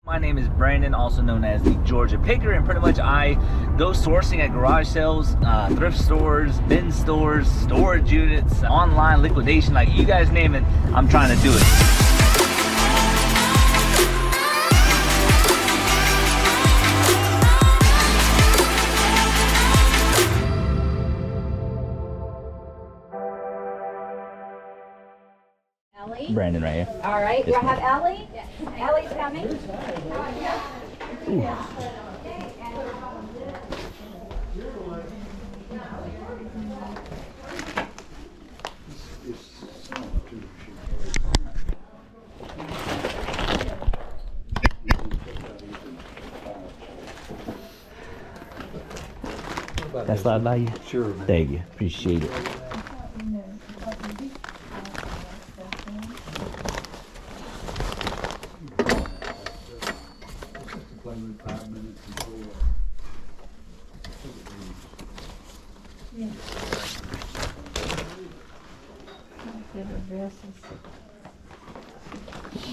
My name is Brandon, also known as the Georgia Picker, and pretty much I go sourcing at garage sales, thrift stores, bin stores, storage units, online liquidation, like you guys name it, I'm trying to do it. Ellie? Brandon right here. All right, Yes, do I have Ellie? Ellie's coming. That slide by you? Sure, man. Thank you. Appreciate it.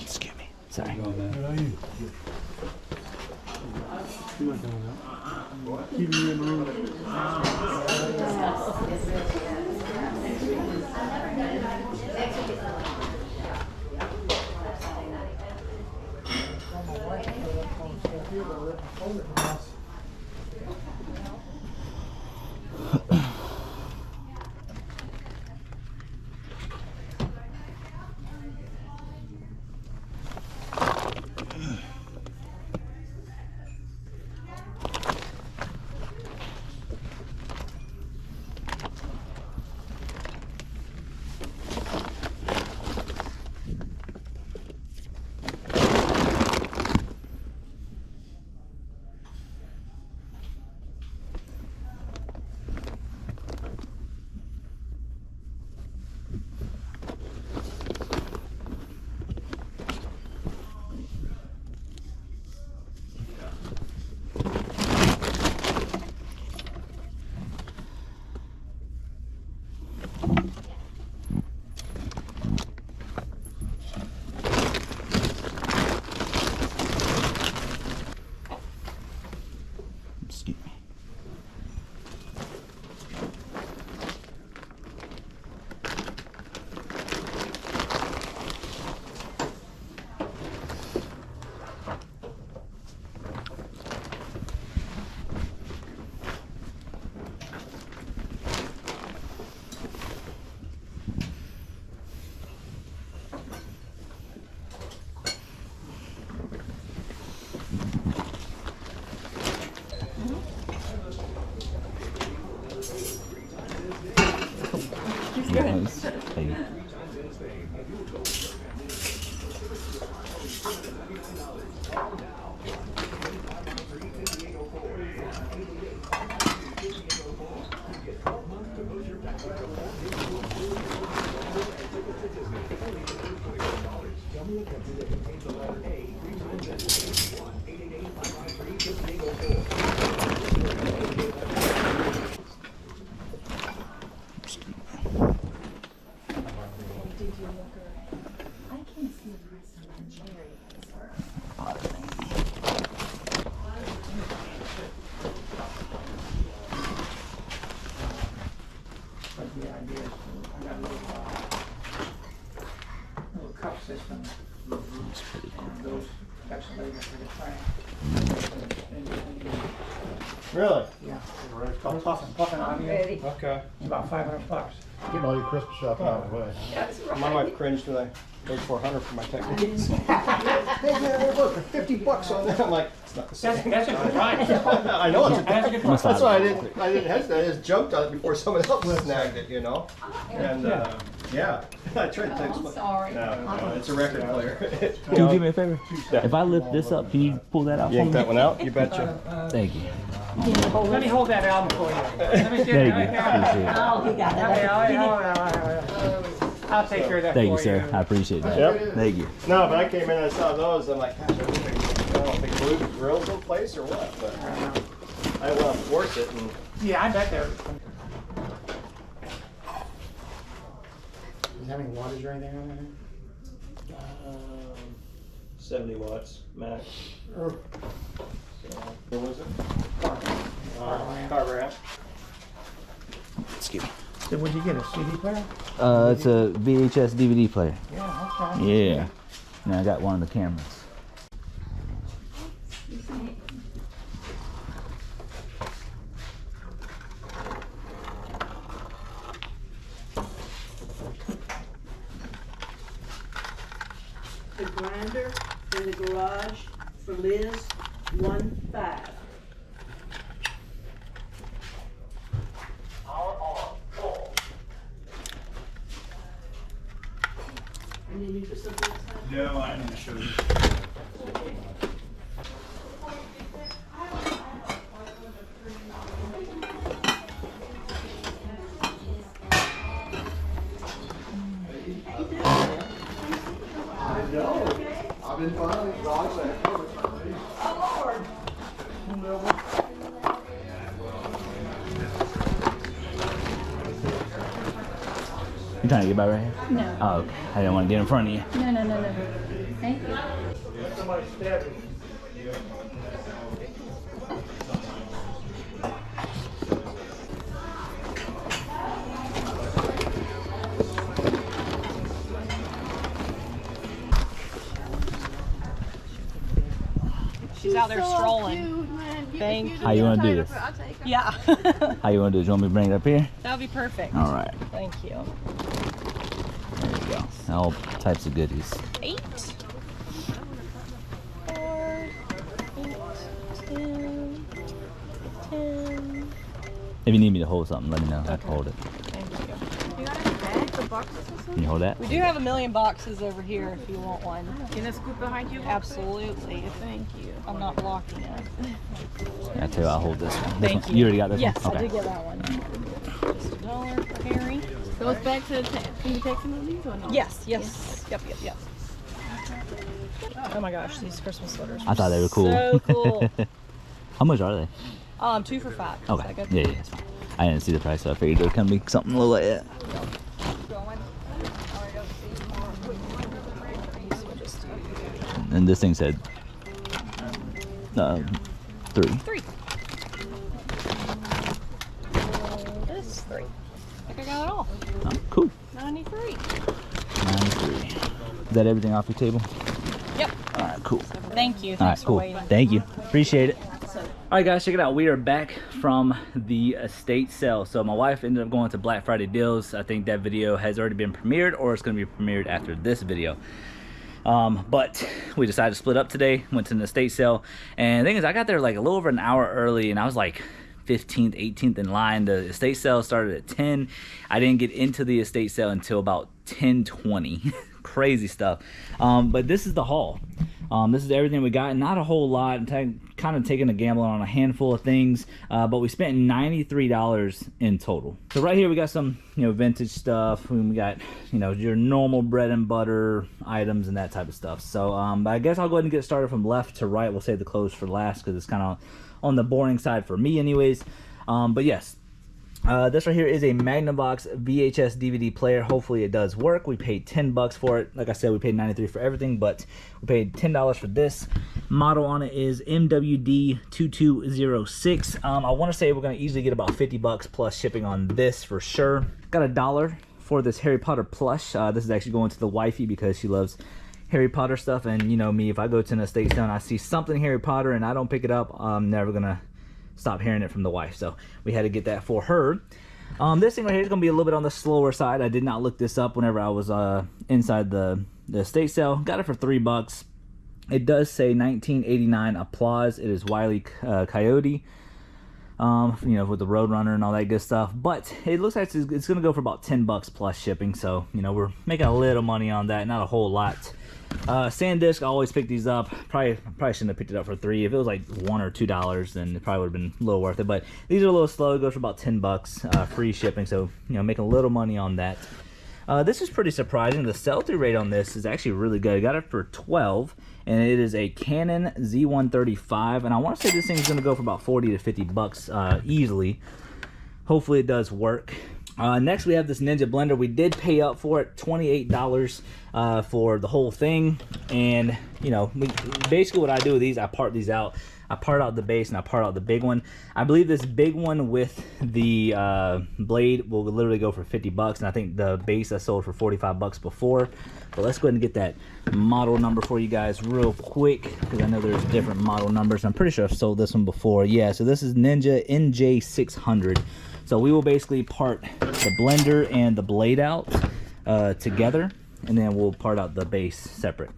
Excuse me. Sorry. How are you? You not going out? Keep me in the room. Excuse me. Nice. Thank you. Cup system. That's pretty cool. And those cups are labeled for the train. Really? Yeah. It's called Puffin Audio. It's Okay. about $500. Getting all your Christmas shopping out of the way. My wife cringed when I paid $400 for my techniques. Hey man, look, $50 on that. I'm like, it's not the same. That's a good price. I know it's a That's a good Must price. That's why I didn't hesitate. I just jumped on it before someone else snagged it, you know? And yeah, I tried to text. Sorry. No, it's a record player. Can you do me a favor? If I lift this up, can you pull that out for Yank me? that one out? You betcha. Thank you. Let me hold that album for you. Let me get Thank it you. right here. Appreciate it. Oh, he got it. I'll take care of that Thank you, for sir. I appreciate that. Yep. Thank you. No, but I came in and I saw those. I'm like, gosh, I don't think glued the grills in place or what, but I didn't want to force it. And Yeah, I bet they're. Is there any wattage or anything on there? 70 watts max. So, what was it? Carver amp. Excuse me. So would you get a CD player? It's a VHS DVD player. Yeah, okay. Yeah. Now I got one of the cameras. The grinder in the garage for Liz, 1.5. And then you put something inside? No, I need to show you. I've been finding these dogs that You trying to get by right here? No. Oh, okay. I didn't want to get in front of you. No. Thank you. Somebody stabbed me. She's out there strolling. Thank you. How you want to do this? Yeah. How you want to do it? You want me to bring it up here? That would be perfect. All right. Thank you. There you go. All types of goodies. 8, 4, 8, 10, 10. If you need me to hold something, let me know. I can hold it. Thank you. Can you hold that? We do have a million boxes over here if you want one. Can I scoop behind you? Absolutely. Thank you. I'm not blocking it. I tell you, I'll hold this one. This Thank one. you. You already got this yes, one? I did get that one. Just $1 for Harry. Goes back to the can you take some of these or no? Yes. Yep. Oh my gosh, these Christmas sweaters. I thought they were cool. So cool. How much are they? 2 for $5. Is Okay. that good? Yeah, that's fine. I didn't see the price, so I figured it would come be something a little like that. And this thing said 3. 3. This 3. I think I got it all. Oh, cool. 93. 93. Is that everything off your table? Yep. All right, cool. Thank you. All right, Thanks for cool. waiting. Thank you. Appreciate it. All right, guys, check it out. We are back from the estate sale. So my wife ended up going to Black Friday deals. I think that video has already been premiered, or it's going to be premiered after this video. But we decided to split up today. Went to an estate sale, and the thing is, I got there like a little over an hour early, and I was like 15th, 18th in line. The estate sale started at 10. I didn't get into the estate sale until about 10:20. Crazy stuff. But this is the haul. This is everything we got. Not a whole lot. I'm kind of taking a gamble on a handful of things, but we spent $93 in total. So right here we got some, vintage stuff. We got, your normal bread and butter items and that type of stuff. So but I guess I'll go ahead and get started from left to right. We'll save the clothes for last because it's kind of on the boring side for me anyways. But yes. This right here is a Magnavox VHS DVD player. Hopefully it does work. We paid $10 for it. Like I said, we paid $93 for everything, but we paid $10 for this. Model on it is MWD2206. I want to say we're going to easily get about $50 plus shipping on this for sure. Got $1 for this Harry Potter plush. This is actually going to the wifey because she loves Harry Potter stuff, and you know me, if I go to an estate sale and I see something Harry Potter and I don't pick it up, I'm never going to stop hearing it from the wife. So we had to get that for her. This thing right here is going to be a little bit on the slower side. I did not look this up whenever I was inside the estate sale. Got it for $3. It does say 1989 applause. It is Wile E. Coyote, with the Roadrunner and all that good stuff. But it looks like it's going to go for about $10 plus shipping. So, we're making a little money on that. Not a whole lot. SanDisk, I always pick these up. Probably shouldn't have picked it up for $3. If it was like $1 or $2, then it probably would have been a little worth it. But these are a little slow. It goes for about $10, free shipping. So, making a little money on that. This is pretty surprising. The sell-through rate on this is actually really good. I got it for $12, and it is a Canon Z135. And I want to say this thing is going to go for about $40 to $50 easily. Hopefully it does work. Next we have this Ninja blender. We did pay up for it, $28. for the whole thing. And you know, basically what I do with these, I part these out. I part out the base and I part out the big one. I believe this big one with the blade will literally go for 50 bucks, and I think the base I sold for 45 bucks before. But let's go ahead and get that model number for you guys real quick, because I know there's different model numbers. I'm pretty sure I've sold this one before. Yeah, so this is Ninja NJ600. So we will basically part the blender and the blade out together, and then we'll part out the base separate.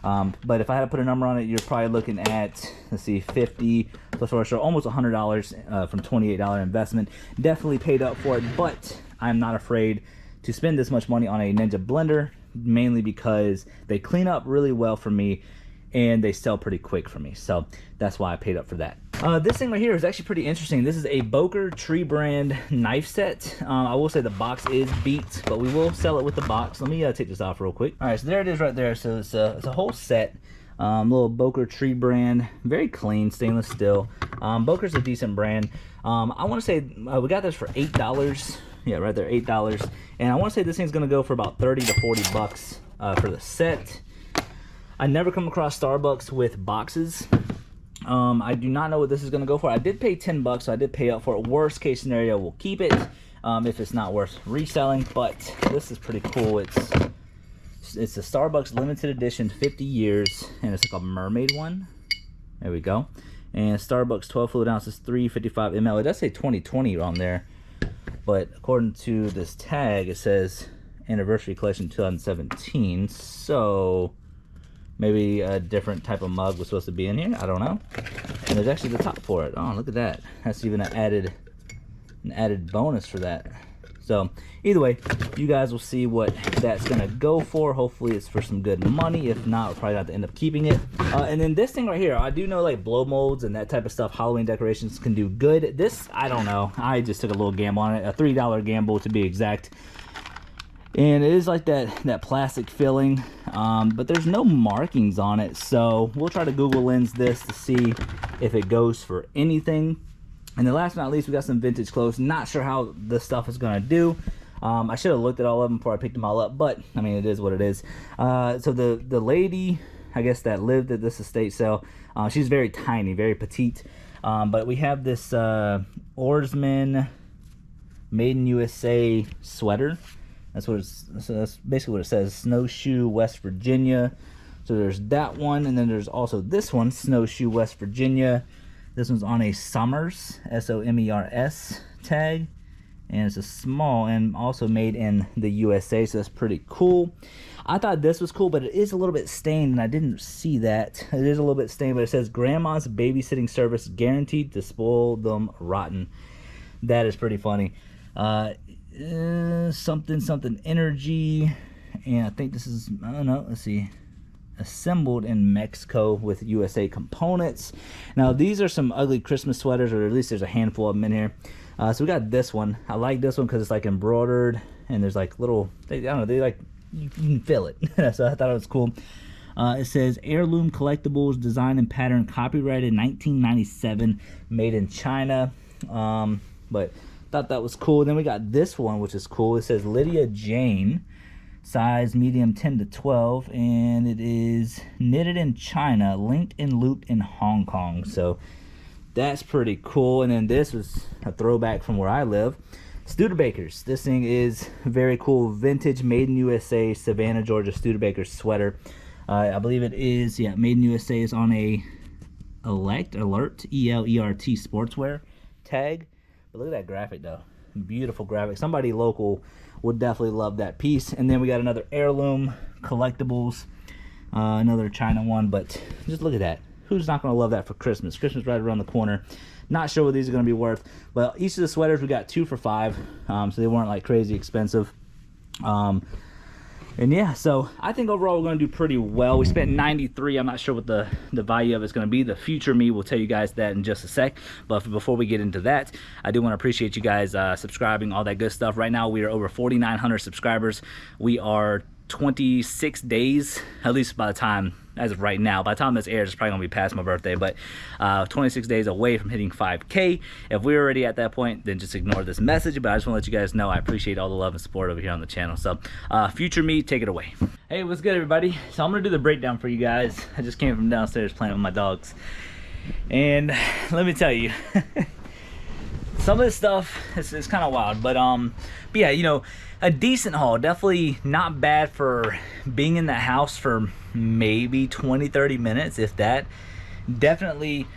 But if I had to put a number on it, you're probably looking at, let's see, 50 plus or almost $100 from $28 investment. Definitely paid up for it, but I'm not afraid to spend this much money on a Ninja blender, mainly because they clean up really well for me and they sell pretty quick for me. So that's why I paid up for that. This thing right here is actually pretty interesting. This is a Boker Tree brand knife set. I will say the box is beat, but we will sell it with the box. Let me take this off real quick. All right, so there it is right there. So it's a whole set. Little Boker Tree brand, very clean stainless steel. Boker's a decent brand. I want to say we got this for $8. Yeah, right there, $8. And I want to say this thing's gonna go for about 30 to 40 bucks for the set. I never come across Starbucks with boxes. I do not know what this is gonna go for. I did pay 10 bucks, so I did pay up for it. Worst case scenario, we'll keep it if it's not worth reselling. But this is pretty cool. It's a Starbucks limited edition, 50 years, and it's like a mermaid one. There we go. And Starbucks 12 fluid ounces, 355 ml. It does say 2020 on there, but according to this tag, it says anniversary collection 2017. So maybe a different type of mug was supposed to be in here. I don't know. And there's actually the top for it. Oh, look at that. That's even an added bonus for that. So either way, you guys will see what that's gonna go for. Hopefully it's for some good money. If not, we'll probably have to end up keeping it. And then this thing right here, I do know like blow molds and that type of stuff, Halloween decorations can do good. This, I don't know. I just took a little gamble on it, a $3 gamble to be exact. And it is like that plastic filling, but there's no markings on it. So we'll try to Google Lens this to see if it goes for anything. And then last but not least, we got some vintage clothes. Not sure how this stuff is gonna do. I should have looked at all of them before I picked them all up, but I mean, it is what it is. So the lady, I guess, that lived at this estate sale, she's very tiny, very petite. But we have this Oarsman Made in USA sweater. So that's basically what it says. Snowshoe, West Virginia. So there's that one, and then there's also this one, Snowshoe, West Virginia. This one's on a Somers, S-O-M-E-R-S tag, and it's a small and also made in the USA, so that's pretty cool. I thought this was cool, but it is a little bit stained, and I didn't see that. It is a little bit stained, but it says Grandma's Babysitting Service, guaranteed to spoil them rotten. That is pretty funny. Something energy, and I think this is, I don't know, let's see, assembled in Mexico with USA components. Now these are some ugly Christmas sweaters, or at least there's a handful of them in here. So we got this one. I like this one because it's like embroidered, and there's like little, I don't know, they like, you can feel it. So I thought it was cool. It says Heirloom Collectibles, design and pattern, copyrighted 1997, made in China. But thought that was cool. Then we got this one, which is cool. It says Lydia Jane, size medium 10 to 12, and it is knitted in China, linked and looped in Hong Kong. So that's pretty cool. And then this was a throwback from where I live, Studebakers. This thing is very cool, vintage, made in USA, Savannah, Georgia Studebaker sweater. I believe it is, yeah, made in USA is on a alert, E-L-E-R-T sportswear tag. But look at that graphic though, beautiful graphic. Somebody local would definitely love that piece. And then we got another Heirloom Collectibles, another China one, but just look at that. Who's not gonna love that for Christmas? Christmas right around the corner. Not sure what these are gonna be worth, but each of the sweaters we got 2 for $5, so they weren't like crazy expensive. And yeah, so I think overall we're going to do pretty well. We spent $93. I'm not sure what the value of it's going to be. The future me will tell you guys that in just a sec. But before we get into that, I do want to appreciate you guys subscribing, all that good stuff. Right now we are over 4,900 subscribers. We are 26 days, at least by the time, as of right now, by the time this airs, it's probably gonna be past my birthday, but 26 days away from hitting 5K. If we're already at that point, then just ignore this message, but I just want to let you guys know I appreciate all the love and support over here on the channel. So future me, take it away. Hey, what's good, everybody? So I'm gonna do the breakdown for you guys. I just came from downstairs playing with my dogs, and let me tell you, some of this stuff is kind of wild, but yeah, you know, a decent haul. Definitely not bad for being in the house for maybe 20-30 minutes, if that. Definitely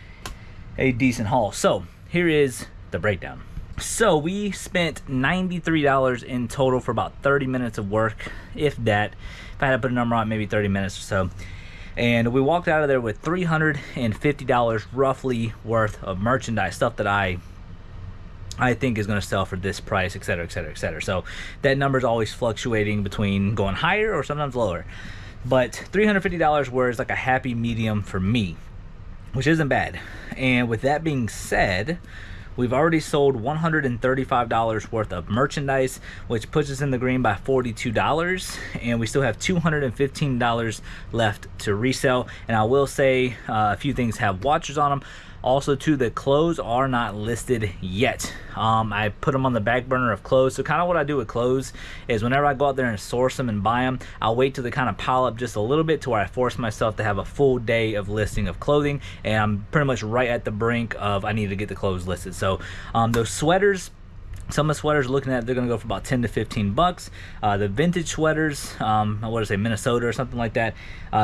a decent haul. So here is the breakdown. So we spent $93 in total for about 30 minutes of work, if that. If I had to put a number on it, maybe 30 minutes or so. And we walked out of there with $350 roughly worth of merchandise, stuff that I think is going to sell for this price, etc., etc., etc. So that number is always fluctuating between going higher or sometimes lower. But $350 was like a happy medium for me, which isn't bad. And with that being said, we've already sold $135 worth of merchandise, which puts us in the green by $42, and we still have $215 left to resell. And I will say a few things have watchers on them. Also, too, the clothes are not listed yet. I put them on the back burner of clothes. So kind of what I do with clothes is whenever I go out there and source them and buy them, I'll wait till they kind of pile up just a little bit to where I force myself to have a full day of listing of clothing. And I'm pretty much right at the brink of I need to get the clothes listed. So those sweaters, some of the sweaters looking at, they're gonna go for about 10 to 15 bucks. The vintage sweaters, what did I say, Minnesota or something like that,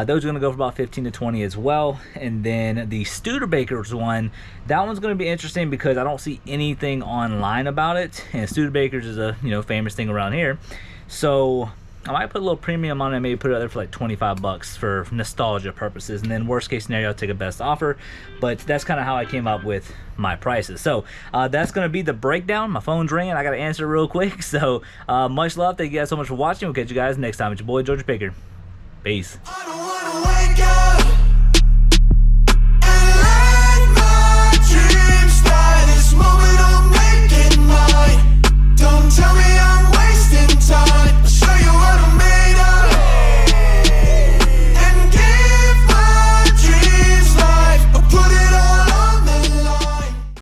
those are gonna go for about 15 to 20 as well. And then the Studebaker's one, that one's gonna be interesting because I don't see anything online about it, and Studebaker's is a, you know, famous thing around here. So I might put a little premium on it, maybe put it out there for like 25 bucks for nostalgia purposes, and then worst case scenario, I'll take a best offer. But that's kind of how I came up with my prices. So that's going to be the breakdown. My phone's ringing. I got to answer real quick. So much love. Thank you guys so much for watching. We'll catch you guys next time. It's your boy, Georgia Picker. Peace. I don't wanna wake up.